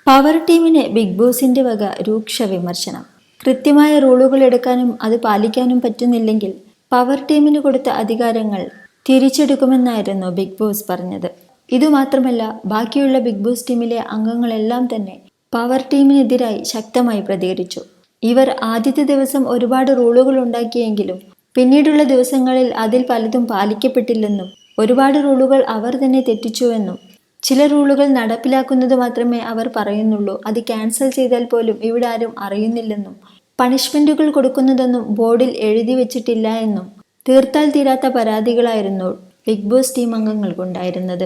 Power ടീമിന് big ബോസിന്റെ വക രൂക്ഷ വിമർശനം. കൃത്യമായ റൂളുകൾ എടുക്കാനും അത് പാലിക്കാനും പറ്റുന്നില്ലെങ്കിൽ പവർ ടീമിന് കൊടുത്ത അധികാരങ്ങൾ തിരിച്ചെടുക്കുമെന്നായിരുന്നു ബിഗ് ബോസ് പറഞ്ഞത്. ഇതുമാത്രമല്ല, ബാക്കിയുള്ള ബിഗ് ബോസ് ടീമിലെ അംഗങ്ങളെല്ലാം തന്നെ പവർ ടീമിനെതിരായി ശക്തമായി പ്രതികരിച്ചു. ഇവർ ആദ്യത്തെ ദിവസം ഒരുപാട് റൂളുകൾ ഉണ്ടാക്കിയെങ്കിലും പിന്നീടുള്ള ദിവസങ്ങളിൽ അതിൽ പലതും പാലിക്കപ്പെട്ടില്ലെന്നും ഒരുപാട് റൂളുകൾ അവർ തന്നെ തെറ്റിച്ചുവെന്നും ചില റൂളുകൾ നടപ്പിലാക്കുന്നത് മാത്രമേ അവർ പറയുന്നുള്ളൂ, അത് ക്യാൻസൽ ചെയ്താൽ പോലും ഇവിടെ ആരും അറിയുന്നില്ലെന്നും പണിഷ്മെന്റുകൾ കൊടുക്കുന്നതൊന്നും ബോർഡിൽ എഴുതി വെച്ചിട്ടില്ല എന്നും തീർത്താൽ തീരാത്ത പരാതികളായിരുന്നു ബിഗ് ബോസ് ടീം അംഗങ്ങൾക്കുണ്ടായിരുന്നത്.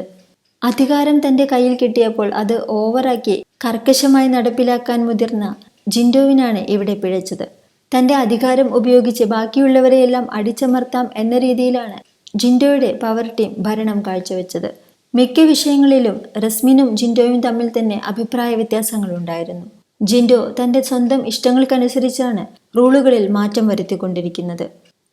അധികാരം തന്റെ കയ്യിൽ കിട്ടിയപ്പോൾ അത് ഓവറാക്കി കർക്കശമായി നടപ്പിലാക്കാൻ മുതിർന്ന ജിൻഡോവിനാണ് ഇവിടെ പിഴച്ചത്. തന്റെ അധികാരം ഉപയോഗിച്ച് ബാക്കിയുള്ളവരെയെല്ലാം അടിച്ചമർത്താം എന്ന രീതിയിലാണ് ജിൻഡോയുടെ പവർ ടീം ഭരണം കാഴ്ചവെച്ചത്. മിക്ക വിഷയങ്ങളിലും റസ്മിനും ജിൻഡോയും തമ്മിൽ തന്നെ അഭിപ്രായ വ്യത്യാസങ്ങളുണ്ടായിരുന്നു. ജിൻഡോ തന്റെ സ്വന്തം ഇഷ്ടങ്ങൾക്കനുസരിച്ചാണ് റൂളുകളിൽ മാറ്റം വരുത്തിക്കൊണ്ടിരിക്കുന്നത്.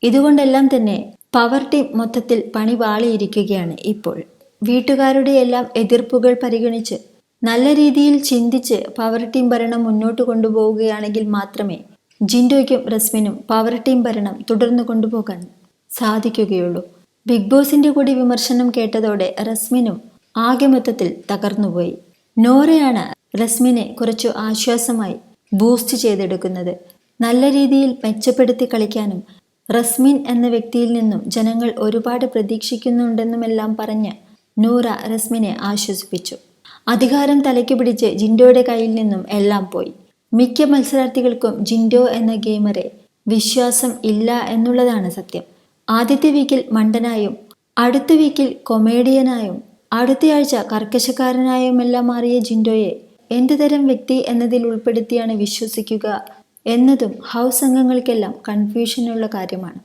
ഇതുകൊണ്ടെല്ലാം തന്നെ പവർ ടീം മൊത്തത്തിൽ പണി പാളിയിരിക്കുകയാണ് ഇപ്പോൾ. വീട്ടുകാരുടെ എല്ലാം എതിർപ്പുകൾ പരിഗണിച്ച് നല്ല രീതിയിൽ ചിന്തിച്ച് പവർ ടീം ഭരണം മുന്നോട്ട് കൊണ്ടുപോവുകയാണെങ്കിൽ മാത്രമേ ജിൻഡോയ്ക്കും റസ്മിനും പവർ ടീം ഭരണം തുടർന്നു കൊണ്ടുപോകാൻ സാധിക്കുകയുള്ളൂ. ബിഗ് ബോസിന്റെ കൂടി വിമർശനം കേട്ടതോടെ റസ്മിനും ആകെ മൊത്തത്തിൽ തകർന്നുപോയി. നോറയാണ് റസ്മിനെ കുറച്ചു ആശ്വാസമായി ബൂസ്റ്റ് ചെയ്തെടുക്കുന്നത്. നല്ല രീതിയിൽ മെച്ചപ്പെടുത്തി കളിക്കാനും റസ്മിൻ എന്ന വ്യക്തിയിൽ നിന്നും ജനങ്ങൾ ഒരുപാട് പ്രതീക്ഷിക്കുന്നുണ്ടെന്നുമെല്ലാം പറഞ്ഞ് നൂറ റസ്മിനെ ആശ്വസിപ്പിച്ചു. അധികാരം തലയ്ക്ക് പിടിച്ച് ജിൻഡോയുടെ കയ്യിൽ നിന്നും എല്ലാം പോയി. മിക്ക മത്സരാർത്ഥികൾക്കും ജിൻഡോ എന്ന ഗെയിമറെ വിശ്വാസം ഇല്ല എന്നുള്ളതാണ് സത്യം. ആദ്യത്തെ വീക്കിൽ മണ്ടനായും അടുത്ത വീക്കിൽ കൊമേഡിയനായും അടുത്തയാഴ്ച കർക്കശക്കാരനായുമെല്ലാം മാറിയ ജിൻഡോയെ എന്തുതരം വ്യക്തി എന്നതിൽ ഉൾപ്പെടുത്തിയാണ് വിശ്വസിക്കുക എന്നതും ഹൗസ് അംഗങ്ങൾക്കെല്ലാം കൺഫ്യൂഷനുള്ള കാര്യമാണ്.